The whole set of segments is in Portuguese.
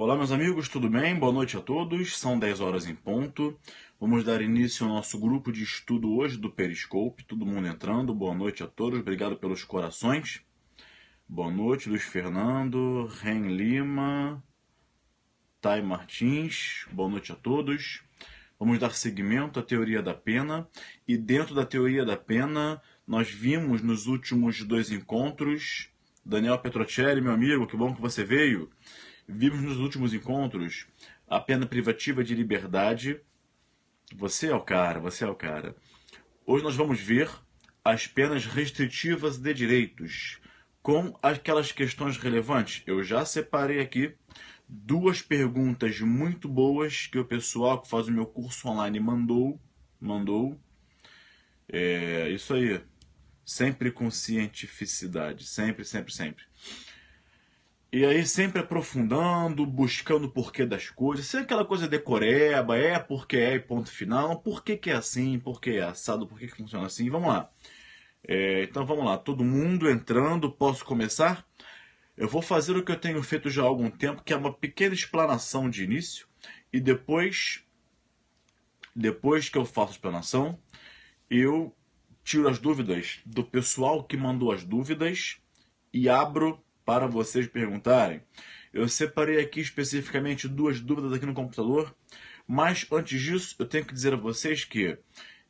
Olá, meus amigos, tudo bem? Boa noite a todos. São 10 horas em ponto. Vamos dar início ao nosso grupo de estudo hoje do Periscope. Todo mundo entrando. Boa noite a todos. Obrigado pelos corações. Boa noite, Luiz Fernando, Ren Lima, Thay Martins. Boa noite a todos. Vamos dar seguimento à teoria da pena. E dentro da teoria da pena, nós vimos nos últimos dois encontros... Daniel Petrocelli, meu amigo, que bom que você veio. Vimos nos últimos encontros a pena privativa de liberdade. Você é o cara, você é o cara. Hoje nós vamos ver as penas restritivas de direitos, com aquelas questões relevantes. Eu já separei aqui duas perguntas muito boas que o pessoal que faz o meu curso online mandou. Isso aí. Sempre com cientificidade. Sempre, sempre, sempre. E aí sempre aprofundando, buscando o porquê das coisas, sem aquela coisa decoreba, porque é e ponto final, por que é assim, por que é assado, por que funciona assim, vamos lá. Então vamos lá, todo mundo entrando, posso começar? Eu vou fazer o que eu tenho feito já há algum tempo, que é uma pequena explanação de início, e depois que eu faço a explanação, eu tiro as dúvidas do pessoal que mandou as dúvidas e abro para vocês perguntarem. Eu separei aqui especificamente duas dúvidas aqui no computador, mas antes disso eu tenho que dizer a vocês que,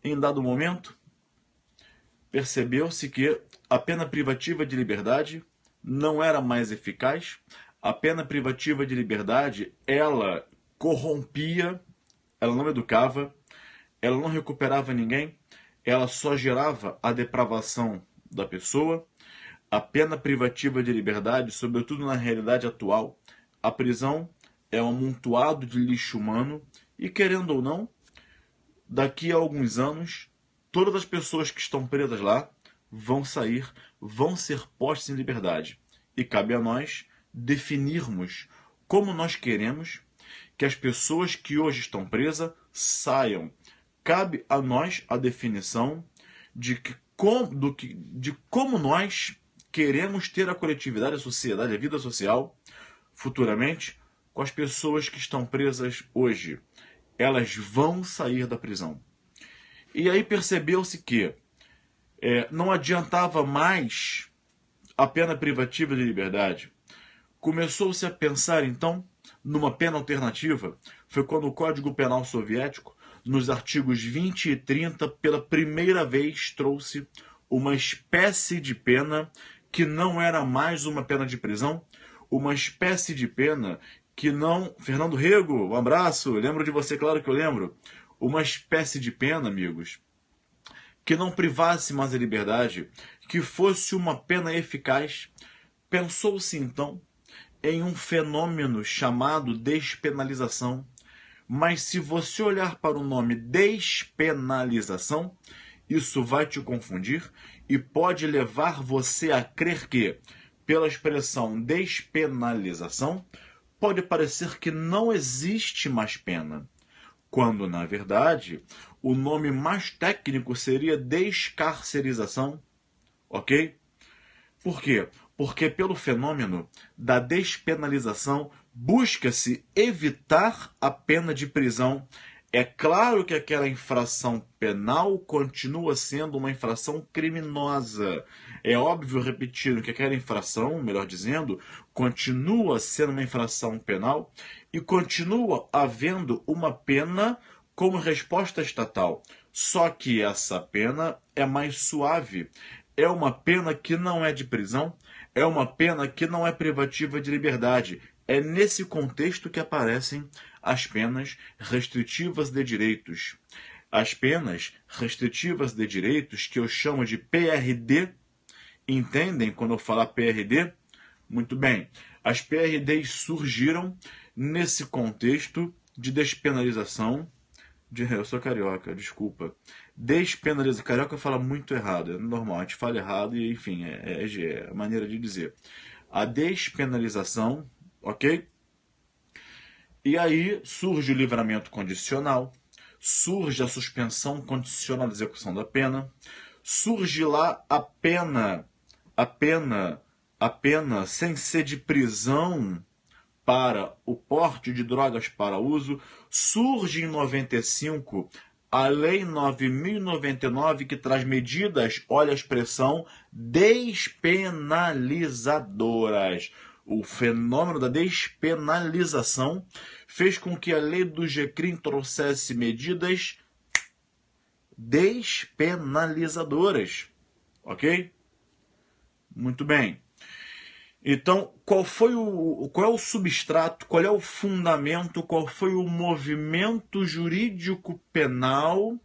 em dado momento, percebeu-se que a pena privativa de liberdade não era mais eficaz. A pena privativa de liberdade, ela corrompia, ela não educava, ela não recuperava ninguém, ela só gerava a depravação da pessoa. A pena privativa de liberdade, sobretudo na realidade atual, a prisão é um amontoado de lixo humano e, querendo ou não, daqui a alguns anos, todas as pessoas que estão presas lá vão sair, vão ser postas em liberdade. E cabe a nós definirmos como nós queremos que as pessoas que hoje estão presas saiam. Cabe a nós a definição de como nós queremos ter a coletividade, a sociedade, a vida social, futuramente, com as pessoas que estão presas hoje. Elas vão sair da prisão. E aí percebeu-se que não adiantava mais a pena privativa de liberdade. Começou-se a pensar, então, numa pena alternativa. Foi quando o Código Penal Soviético, nos artigos 20 e 30, pela primeira vez trouxe uma espécie de pena que não era mais uma pena de prisão, uma espécie de pena que não... Fernando Rego, um abraço, lembro de você, claro que eu lembro. Uma espécie de pena, amigos, que não privasse mais a liberdade, que fosse uma pena eficaz. Pensou-se, então, em um fenômeno chamado despenalização. Mas se você olhar para o nome despenalização, isso vai te confundir e pode levar você a crer que, pela expressão despenalização, pode parecer que não existe mais pena, quando, na verdade, o nome mais técnico seria descarcerização, ok? Por quê? Porque pelo fenômeno da despenalização busca-se evitar a pena de prisão. É claro que aquela infração penal continua sendo uma infração criminosa. É óbvio, repetindo, que aquela infração, melhor dizendo, continua sendo uma infração penal e continua havendo uma pena como resposta estatal. Só que essa pena é mais suave. É uma pena que não é de prisão, é uma pena que não é privativa de liberdade. É nesse contexto que aparecem as penas restritivas de direitos. As penas restritivas de direitos, que eu chamo de PRD, entendem quando eu falar PRD? Muito bem, as PRDs surgiram nesse contexto de despenalização. Eu sou carioca, desculpa. Despenalização. Carioca fala muito errado, é normal, a gente fala errado e, enfim, é a maneira de dizer. A despenalização, ok? E aí surge o livramento condicional, surge a suspensão condicional da execução da pena, surge lá a pena sem ser de prisão para o porte de drogas para uso, surge em 95 a Lei 9.099, que traz medidas, olha a expressão, despenalizadoras. O fenômeno da despenalização fez com que a lei do GCRIM trouxesse medidas despenalizadoras. Ok? Muito bem. Então, qual é o substrato, qual é o fundamento, qual foi o movimento jurídico penal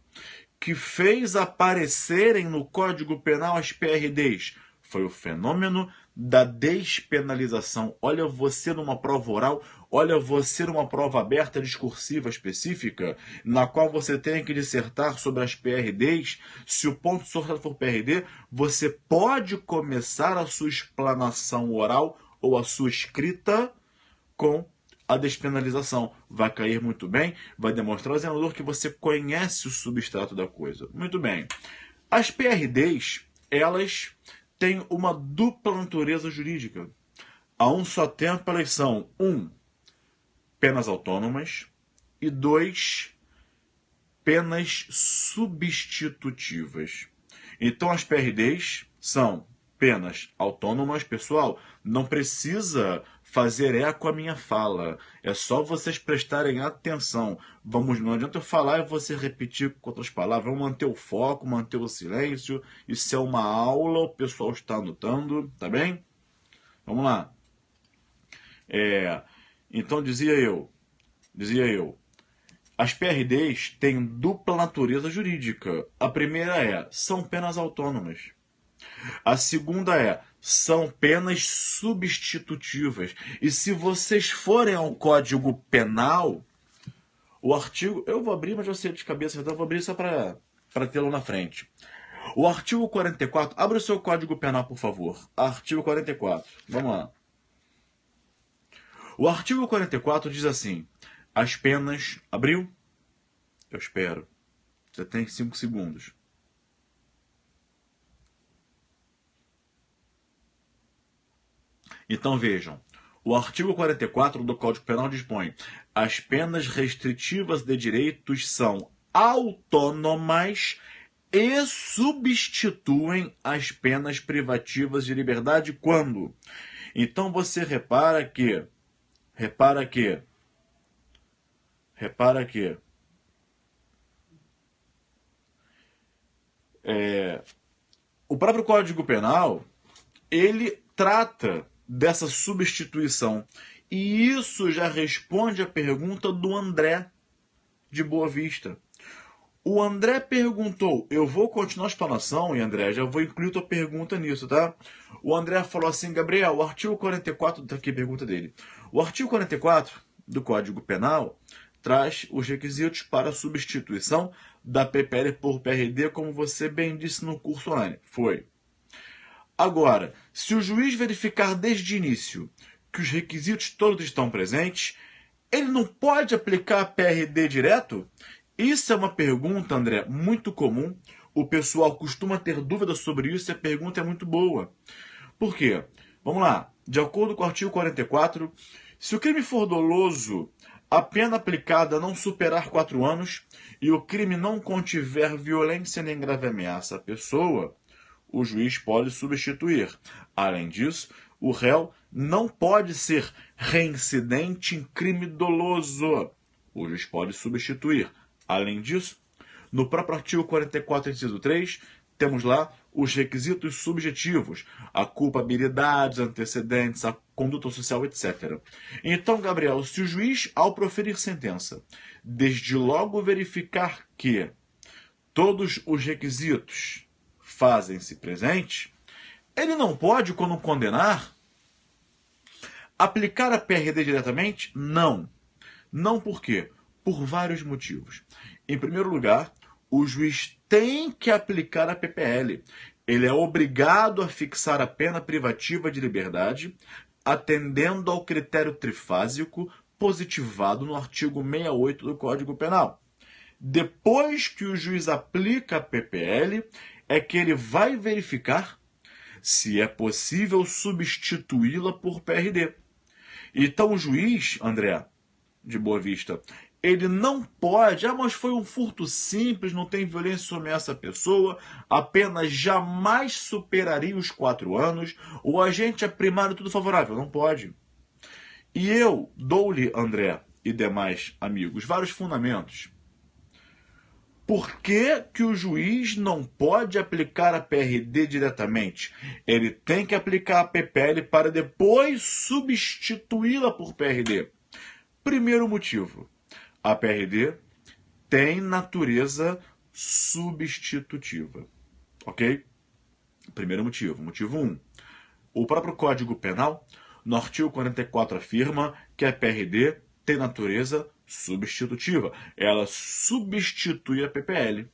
que fez aparecerem no Código Penal as PRDs? Foi o fenômeno da despenalização. Olha você numa prova oral, olha você numa prova aberta discursiva específica, na qual você tem que dissertar sobre as PRDs. Se o ponto sorteado for PRD, você pode começar a sua explanação oral ou a sua escrita com a despenalização. Vai cair muito bem, vai demonstrar ao examinador que você conhece o substrato da coisa. Muito bem. As PRDs, elas têm uma dupla natureza jurídica. A um só tempo, elas são 1. Penas autônomas e 2. Penas substitutivas. Então, as PRDs são penas autônomas. Pessoal, não precisa fazer eco à minha fala. É só vocês prestarem atenção. Não adianta eu falar e você repetir com outras palavras. Vamos manter o foco, manter o silêncio. Isso é uma aula, o pessoal está anotando, tá bem? Vamos lá. Então, dizia eu, as PRDs têm dupla natureza jurídica. A primeira são penas autônomas. A segunda são penas substitutivas. E se vocês forem ao Código Penal, o artigo... Eu vou abrir, mas eu sei de cabeça, então eu vou abrir só para tê-lo na frente. O artigo 44... Abre o seu Código Penal, por favor. Artigo 44. Vamos lá. O artigo 44 diz assim: as penas... Abriu? Eu espero. Você tem 5 segundos. Então vejam, o artigo 44 do Código Penal dispõe: as penas restritivas de direitos são autônomas e substituem as penas privativas de liberdade quando? Então você repara que o próprio Código Penal, ele trata dessa substituição. E isso já responde à pergunta do André, de Boa Vista. O André perguntou, eu vou continuar a explanação, e André, já vou incluir tua pergunta nisso, tá? O André falou assim: Gabriel, o artigo 44, tá aqui a pergunta dele. O artigo 44 do Código Penal traz os requisitos para a substituição da PPL por PRD, como você bem disse no curso online. Foi. Agora, se o juiz verificar desde o início que os requisitos todos estão presentes, ele não pode aplicar a PRD direto? Isso é uma pergunta, André, muito comum. O pessoal costuma ter dúvidas sobre isso e a pergunta é muito boa. Por quê? Vamos lá. De acordo com o artigo 44, se o crime for doloso, a pena aplicada não superar 4 anos e o crime não contiver violência nem grave ameaça à pessoa, o juiz pode substituir. Além disso, o réu não pode ser reincidente em crime doloso. O juiz pode substituir. Além disso, no próprio artigo 44, inciso 3, temos lá os requisitos subjetivos, a culpabilidade, os antecedentes, a conduta social, etc. Então, Gabriel, se o juiz, ao proferir sentença, desde logo verificar que todos os requisitos fazem-se presentes, ele não pode, quando condenar, aplicar a PRD diretamente? Não. Não por quê? Por vários motivos. Em primeiro lugar, o juiz tem que aplicar a PPL. Ele é obrigado a fixar a pena privativa de liberdade, atendendo ao critério trifásico positivado no artigo 68 do Código Penal. Depois que o juiz aplica a PPL, é que ele vai verificar se é possível substituí-la por PRD. Então o juiz, André, de Boa Vista, ele não pode, mas foi um furto simples, não tem violência sobre essa pessoa, a pena jamais superaria os 4 anos, o agente é primário, tudo favorável. Não pode. E eu dou-lhe, André e demais amigos, vários fundamentos. Por que que o juiz não pode aplicar a PRD diretamente? Ele tem que aplicar a PPL para depois substituí-la por PRD. Primeiro motivo, a PRD tem natureza substitutiva, ok? Primeiro motivo. Motivo 1. O próprio Código Penal, no artigo 44, afirma que a PRD tem natureza substitutiva. Ela substitui a PPL.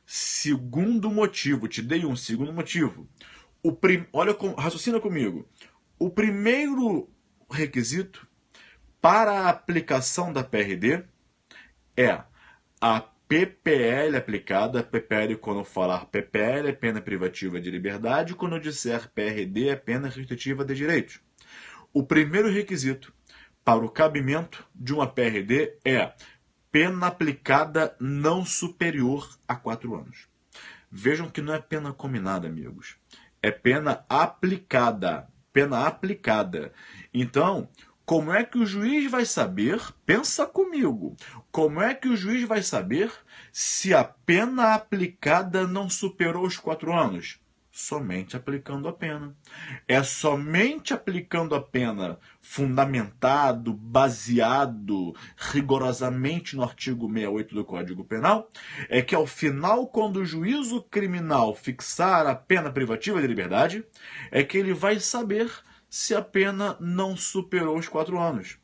Segundo motivo, te dei um segundo motivo. Olha, raciocina comigo. O primeiro requisito para a aplicação da PRD é a PPL aplicada. PPL, quando eu falar PPL, é pena privativa de liberdade. Quando eu disser PRD, é pena restritiva de direitos. O primeiro requisito para o cabimento de uma PRD é pena aplicada não superior a 4 anos. Vejam que não é pena combinada, amigos. É pena aplicada. Pena aplicada. Então, como é que o juiz vai saber? Pensa comigo. Como é que o juiz vai saber se a pena aplicada não superou os 4 anos? Somente aplicando a pena. É somente aplicando a pena, fundamentado, baseado rigorosamente no artigo 68 do Código Penal, é que ao final, quando o juízo criminal fixar a pena privativa de liberdade, é que ele vai saber se a pena não superou os 4 anos.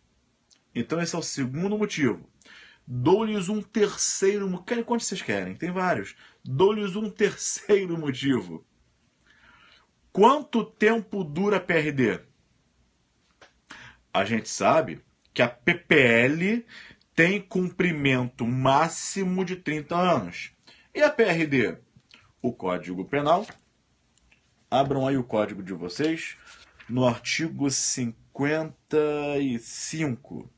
Então esse é o segundo motivo. Dou-lhes um terceiro... Quantos vocês querem? Tem vários. Dou-lhes um terceiro motivo. Quanto tempo dura a PRD? A gente sabe que a PPL tem cumprimento máximo de 30 anos. E a PRD? O Código Penal. Abram aí o código de vocês. No artigo 55.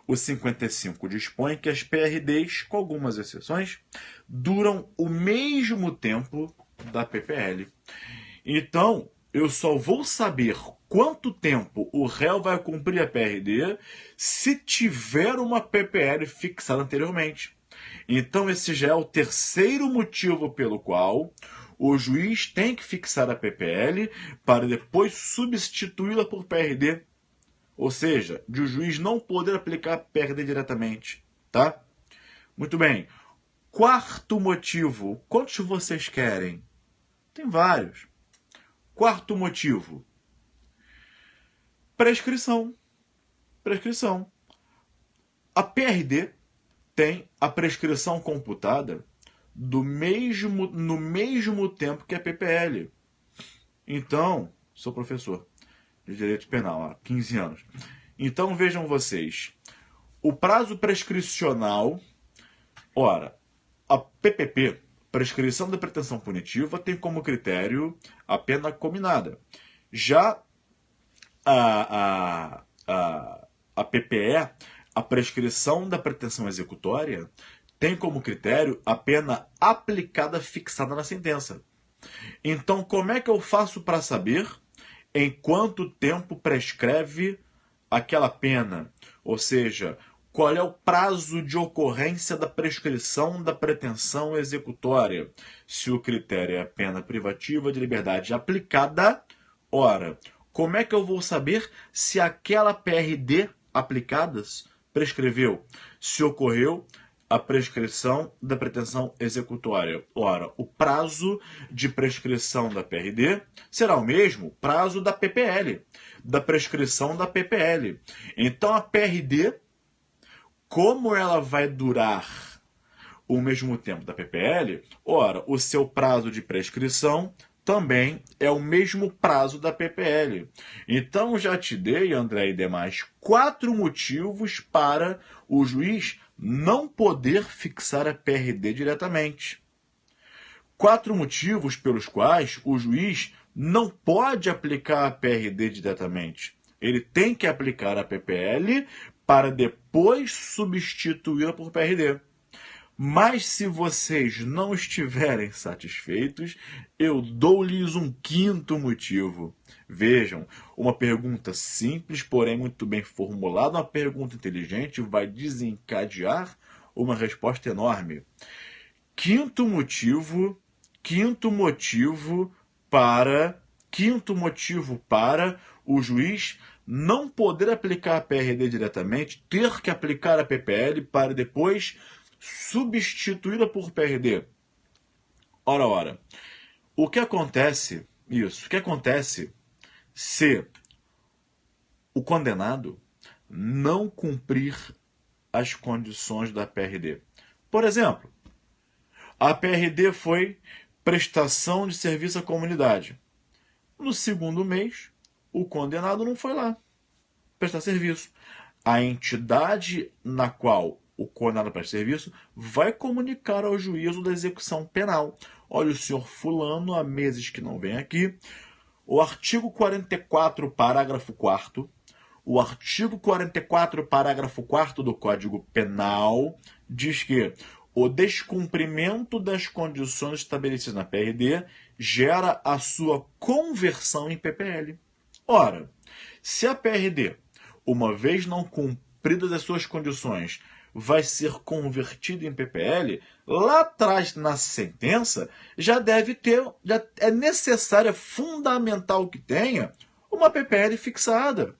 O 55 dispõe que as PRDs, com algumas exceções, duram o mesmo tempo da PPL. Então, eu só vou saber quanto tempo o réu vai cumprir a PRD se tiver uma PPL fixada anteriormente. Então, esse já é o terceiro motivo pelo qual o juiz tem que fixar a PPL para depois substituí-la por PRD. Ou seja, de o juiz não poder aplicar a PRD diretamente. Tá? Muito bem. Quarto motivo. Quantos vocês querem? Tem vários. Quarto motivo. Prescrição. Prescrição. A PRD tem a prescrição computada no mesmo tempo que a PPL. Então, sou professor de Direito Penal há 15 anos. Então, vejam vocês. O prazo prescricional... Ora, a PPP... Prescrição da pretensão punitiva tem como critério a pena cominada. Já a PPE, a prescrição da pretensão executória, tem como critério a pena aplicada fixada na sentença. Então, como é que eu faço para saber em quanto tempo prescreve aquela pena? Ou seja, qual é o prazo de ocorrência da prescrição da pretensão executória? Se o critério é a pena privativa de liberdade aplicada, ora, como é que eu vou saber se aquela PRD aplicada prescreveu? Se ocorreu a prescrição da pretensão executória. Ora, o prazo de prescrição da PRD será o mesmo prazo da PPL, da prescrição da PPL. Então, a PRD... Como ela vai durar o mesmo tempo da PPL, ora, o seu prazo de prescrição também é o mesmo prazo da PPL. Então, já te dei, André e demais, 4 motivos para o juiz não poder fixar a PRD diretamente. 4 motivos pelos quais o juiz não pode aplicar a PRD diretamente. Ele tem que aplicar a PPL para depois substituí-la por PRD. Mas se vocês não estiverem satisfeitos, eu dou-lhes um quinto motivo. Vejam, uma pergunta simples, porém muito bem formulada, uma pergunta inteligente vai desencadear uma resposta enorme. Quinto motivo para o juiz não poder aplicar a PRD diretamente, ter que aplicar a PPL para depois substituí-la por PRD. Ora. O que acontece se o condenado não cumprir as condições da PRD? Por exemplo, a PRD foi prestação de serviço à comunidade. No segundo mês, o condenado não foi lá prestar serviço. A entidade na qual o condenado presta serviço vai comunicar ao juízo da execução penal. Olha, o senhor fulano há meses que não vem aqui. O artigo 44, parágrafo 4º, o artigo 44, parágrafo 4º do Código Penal diz que o descumprimento das condições estabelecidas na PRD gera a sua conversão em PPL. Ora, se a PRD, uma vez não cumpridas as suas condições, vai ser convertida em PPL, lá atrás na sentença já é necessário, é fundamental que tenha uma PPL fixada.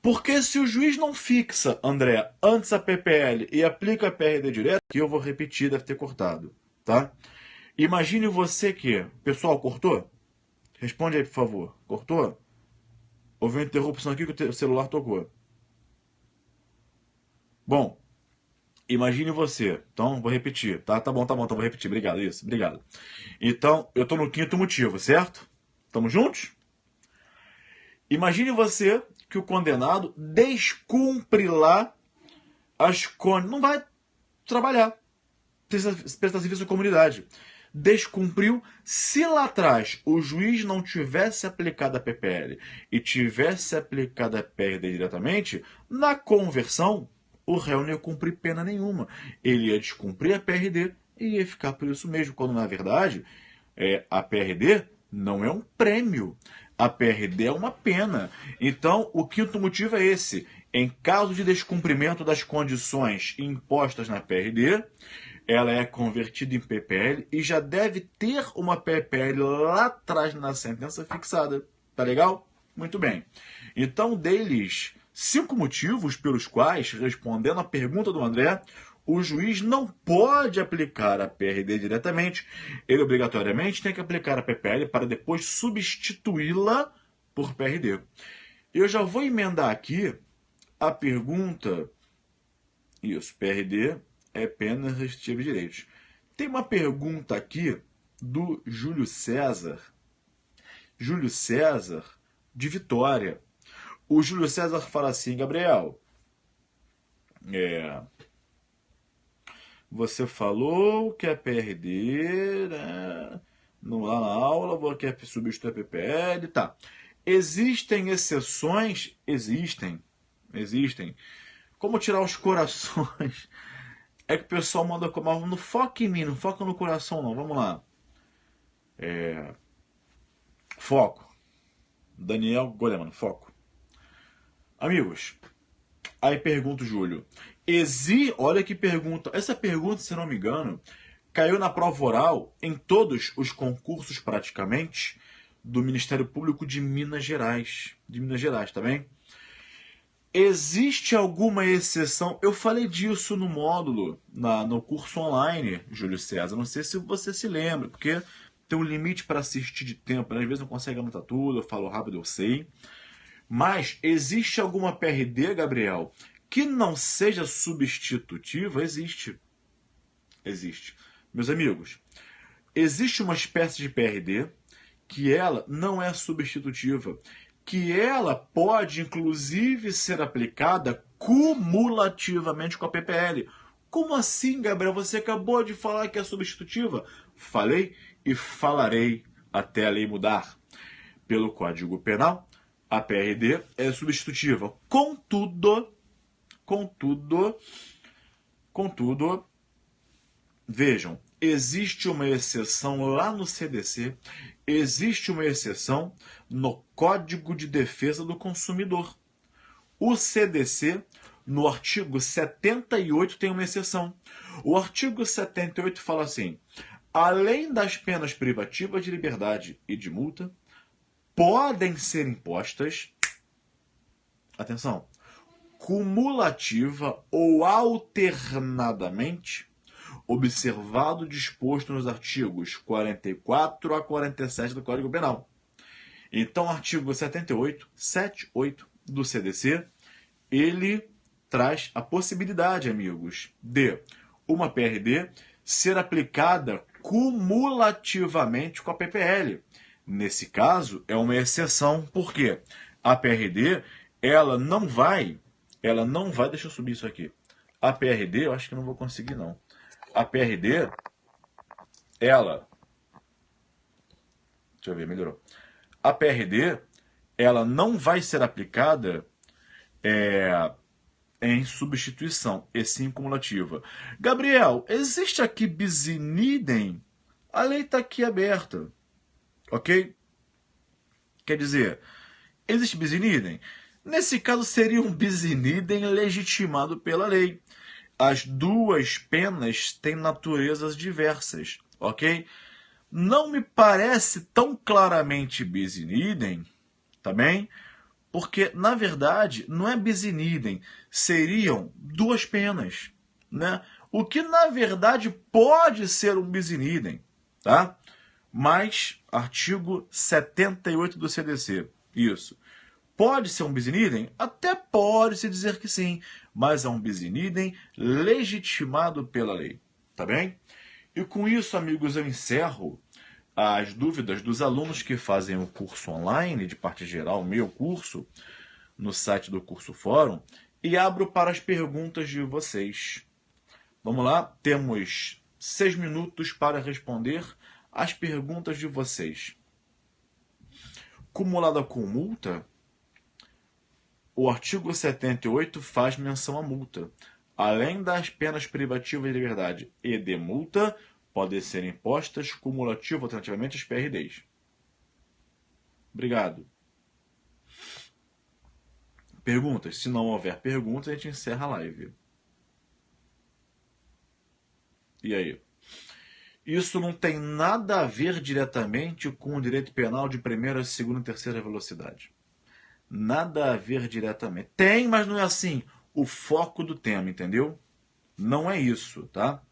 Porque se o juiz não fixa, André, antes a PPL e aplica a PRD direto, que eu vou repetir, deve ter cortado, tá? Imagine você que... Pessoal, cortou? Responde aí, por favor. Cortou? Houve uma interrupção aqui que o celular tocou. Bom, imagine você. Então, vou repetir, tá? Tá bom, então vou repetir. Obrigado, isso, obrigado. Então, eu tô no quinto motivo, certo? Estamos juntos? Imagine você que o condenado descumpre lá as condições. Não vai trabalhar, prestar serviço à comunidade. Descumpriu. Se lá atrás o juiz não tivesse aplicado a PPL e tivesse aplicado a PRD diretamente, na conversão, o réu não ia cumprir pena nenhuma. Ele ia descumprir a PRD e ia ficar por isso mesmo, quando na verdade a PRD não é um prêmio. A PRD é uma pena. Então, o quinto motivo é esse. Em caso de descumprimento das condições impostas na PRD, ela é convertida em PPL e já deve ter uma PPL lá atrás na sentença fixada. Tá legal? Muito bem. Então, deles 5 motivos pelos quais, respondendo à pergunta do André, o juiz não pode aplicar a PRD diretamente. Ele obrigatoriamente tem que aplicar a PPL para depois substituí-la por PRD. Eu já vou emendar aqui a pergunta. Isso, PRD é pena restritiva de direitos. Tem uma pergunta aqui do Júlio César. Júlio César, de Vitória. O Júlio César fala assim: Gabriel, você falou que a PRD, né, lá na aula, você quer substituir a PPL, tá. Existem exceções? Existem. Como tirar os corações? É que o pessoal manda como, não foca em mim, não foca no coração não, vamos lá. Foco. Daniel Goleman, foco. Amigos, aí pergunta o Júlio. Olha que pergunta. Essa pergunta, se não me engano, caiu na prova oral em todos os concursos praticamente do Ministério Público de Minas Gerais. Tá bem? Existe alguma exceção? Eu falei disso no módulo, no curso online, Júlio César. Não sei se você se lembra, porque tem um limite para assistir de tempo, né? Às vezes não consegue anotar tudo, eu falo rápido, eu sei. Mas existe alguma PRD, Gabriel, que não seja substitutiva? Existe. Meus amigos, existe uma espécie de PRD que ela não é substitutiva, que ela pode, inclusive, ser aplicada cumulativamente com a PPL. Como assim, Gabriel? Você acabou de falar que é substitutiva. Falei e falarei até a lei mudar. Pelo Código Penal, A PRD é substitutiva. Contudo, vejam, existe uma exceção lá no CDC, existe uma exceção no Código de Defesa do Consumidor. O CDC, no artigo 78, tem uma exceção. O artigo 78 fala assim: além das penas privativas de liberdade e de multa, podem ser impostas, atenção, cumulativa ou alternadamente, observado o disposto nos artigos 44 a 47 do Código Penal. Então, o artigo 78 do CDC, ele traz a possibilidade, amigos, de uma PRD ser aplicada cumulativamente com a PPL. Nesse caso, é uma exceção, porque a PRD, ela não vai, deixa eu subir isso aqui. A PRD, eu acho que não vou conseguir não. A PRD, ela, deixa eu ver, melhorou. A PRD, ela não vai ser aplicada em substituição, e sim cumulativa. Gabriel, existe aqui bis in idem? A lei está aqui aberta, ok? Quer dizer, existe bis in idem? Nesse caso, seria um bis in idem legitimado pela lei. As duas penas têm naturezas diversas, ok? Não me parece tão claramente bis in idem, tá bem? Porque, na verdade, não é bis in idem, seriam duas penas, né? O que, na verdade, pode ser um bis in idem, tá? Mas, artigo 78 do CDC, isso. Pode ser um bis in idem? Até pode-se dizer que sim, mas é um bis in idem legitimado pela lei, tá bem? E com isso, amigos, eu encerro as dúvidas dos alunos que fazem o curso online, de parte geral, o meu curso, no site do Curso Fórum, e abro para as perguntas de vocês. Vamos lá, temos 6 minutos para responder as perguntas de vocês. Cumulada com multa, o artigo 78 faz menção à multa. Além das penas privativas de liberdade e de multa, podem ser impostas cumulativo alternativamente as PRDs. Obrigado. Perguntas? Se não houver perguntas, a gente encerra a live. E aí? Isso não tem nada a ver diretamente com o direito penal de primeira, segunda e terceira velocidade. Nada a ver diretamente. Tem, mas não é assim o foco do tema, entendeu? Não é isso, tá?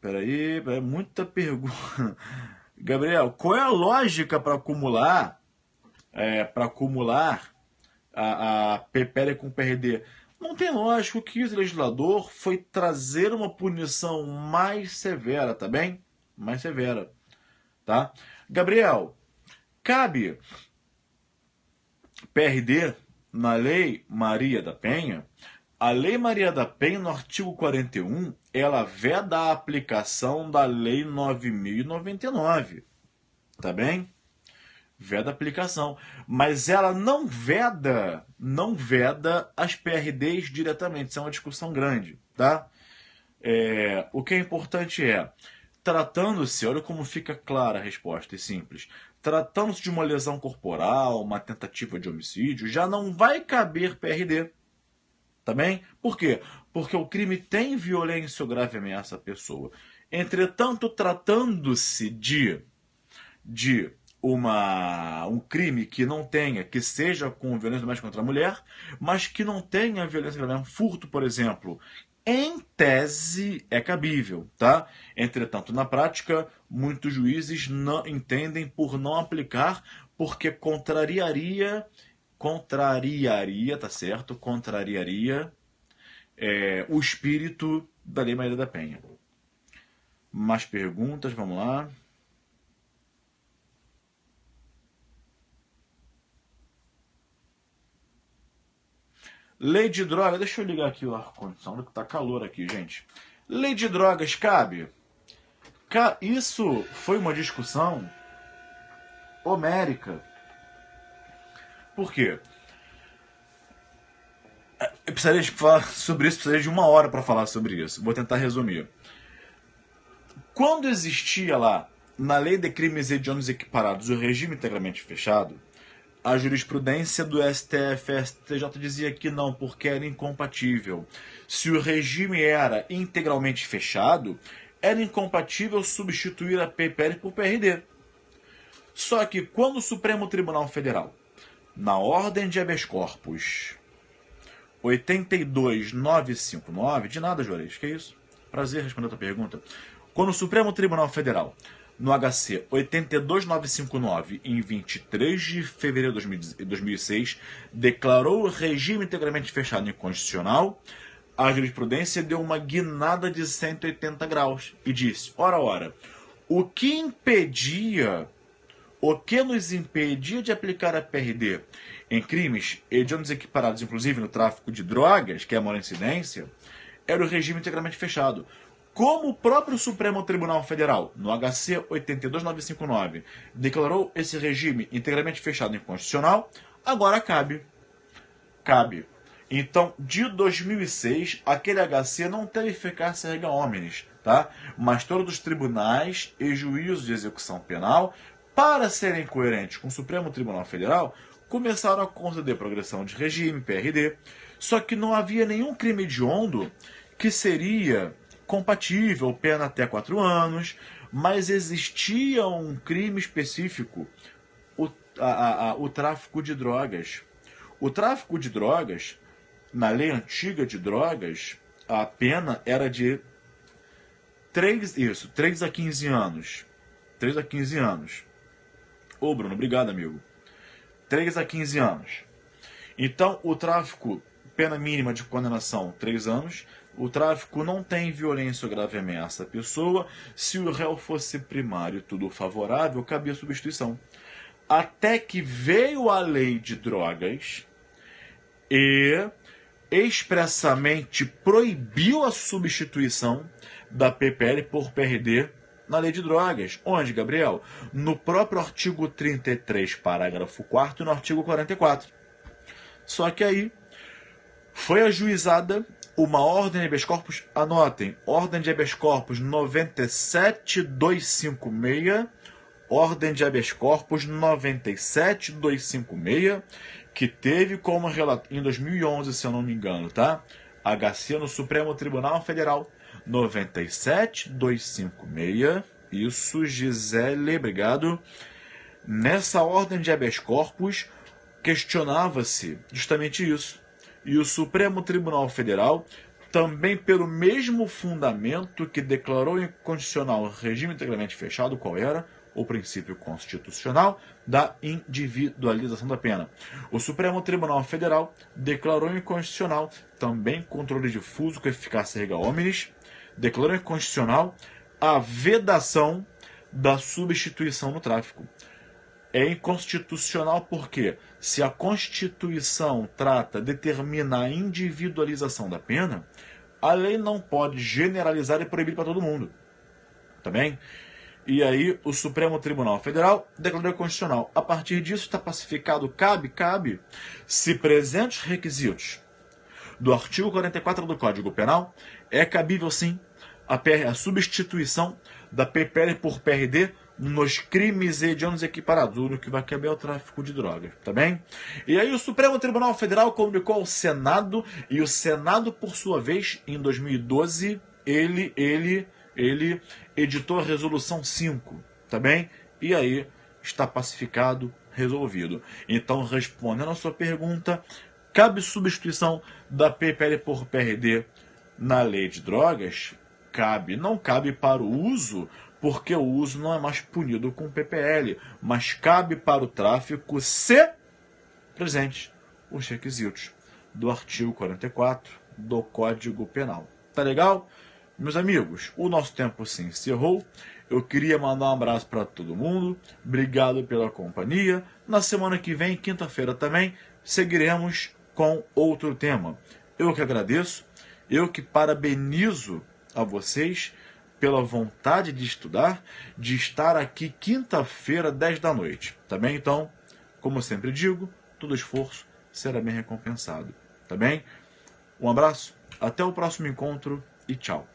Peraí, muita pergunta. Gabriel, qual é a lógica para acumular a PPL com PRD? Não tem lógica. O que quis o legislador foi trazer uma punição mais severa, tá bem? Mais severa, tá? Gabriel, cabe PRD na Lei Maria da Penha? A Lei Maria da Penha, no artigo 41, ela veda a aplicação da Lei 9.099, tá bem? Veda a aplicação, mas ela não veda as PRDs diretamente, isso é uma discussão grande, tá? O que é importante tratando-se, olha como fica clara a resposta, é simples, tratando-se de uma lesão corporal, uma tentativa de homicídio, já não vai caber PRD. Tá bem? Por quê? Porque o crime tem violência ou grave ameaça à pessoa. Entretanto, tratando-se de um crime que não tenha, que seja com violência doméstica contra a mulher, mas que não tenha violência grave, um furto, por exemplo, em tese é cabível, tá? Entretanto, na prática, muitos juízes não entendem por não aplicar, porque contrariaria, tá certo? Contrariaria o espírito da Lei Maria da Penha. Mais perguntas, vamos lá. Lei de drogas, deixa eu ligar aqui o ar-condicionado que tá calor aqui, gente. Lei de drogas cabe? Isso foi uma discussão homérica. Por quê? Eu precisaria de falar sobre isso, precisaria de 1 hora para falar sobre isso. Vou tentar resumir. Quando existia lá, na lei de crimes hediondos equiparados, o regime integralmente fechado, a jurisprudência do STF-STJ dizia que não, porque era incompatível. Se o regime era integralmente fechado, era incompatível substituir a PPL por PRD. Só que quando o Supremo Tribunal Federal, na ordem de habeas corpus 82959, de nada, Juarez, que isso? Prazer responder a tua pergunta. Quando o Supremo Tribunal Federal, no HC 82959, em 23 de fevereiro de 2006, declarou o regime integralmente fechado inconstitucional, a jurisprudência deu uma guinada de 180 graus e disse, ora, o que nos impedia de aplicar a PRD em crimes hediondos equiparados, inclusive no tráfico de drogas, que é a maior incidência, era o regime integralmente fechado. Como o próprio Supremo Tribunal Federal, no HC 82959, declarou esse regime integralmente fechado inconstitucional, agora cabe. Então, de 2006, aquele HC não teve eficácia erga omnes, tá? Mas todos os tribunais e juízos de execução penal, para serem coerentes com o Supremo Tribunal Federal, começaram a conceder progressão de regime, PRD, só que não havia nenhum crime hediondo que seria compatível, pena até 4 anos, mas existia um crime específico, o tráfico de drogas. O tráfico de drogas, na lei antiga de drogas, a pena era de 3 a 15 anos. 3 a 15 anos. Ô, Bruno, obrigado, amigo. 3 a 15 anos. Então, o tráfico, pena mínima de condenação, 3 anos. O tráfico não tem violência ou grave ameaça à pessoa. Se o réu fosse primário e tudo favorável, cabia substituição. Até que veio a lei de drogas e expressamente proibiu a substituição da PPL por PRD na lei de drogas. Onde, Gabriel? No próprio artigo 33, parágrafo 4º e no artigo 44. Só que aí foi ajuizada uma ordem de habeas corpus, anotem, ordem de habeas corpus 97256, ordem de habeas corpus 97256, que teve como relator, em 2011, se eu não me engano, tá? HC no Supremo Tribunal Federal 97256, isso, Gisele, obrigado. Nessa ordem de habeas corpus, questionava-se justamente isso. E o Supremo Tribunal Federal, também pelo mesmo fundamento que declarou inconstitucional o regime integralmente fechado, qual era? O princípio constitucional da individualização da pena. O Supremo Tribunal Federal declarou inconstitucional também controle difuso com eficácia erga omnes, declarou inconstitucional a vedação da substituição no tráfico. É inconstitucional porque, se a Constituição determina a individualização da pena, a lei não pode generalizar e proibir para todo mundo. Tá bem? E aí o Supremo Tribunal Federal declarou inconstitucional. A partir disso está pacificado, cabe, se presentes requisitos do artigo 44 do Código Penal, é cabível sim a substituição da PPL por PRD nos crimes hediondos equiparados, no que vai caber o tráfico de drogas, tá bem? E aí o Supremo Tribunal Federal comunicou ao Senado, e o Senado, por sua vez, em 2012, ele editou a Resolução 5, tá bem? E aí está pacificado, resolvido. Então, respondendo a sua pergunta, cabe substituição da PPL por PRD na lei de drogas? Cabe. Não cabe para o uso, porque o uso não é mais punido com PPL, mas cabe para o tráfico se presente os requisitos do artigo 44 do Código Penal. Tá legal? Meus amigos, o nosso tempo se encerrou. Eu queria mandar um abraço para todo mundo. Obrigado pela companhia. Na semana que vem, quinta-feira também, seguiremos com outro tema. Eu que agradeço, eu que parabenizo a vocês pela vontade de estudar, de estar aqui quinta-feira, 10 da noite. Tá bem? Então, como eu sempre digo, todo esforço será bem recompensado. Tá bem? Um abraço, até o próximo encontro e tchau.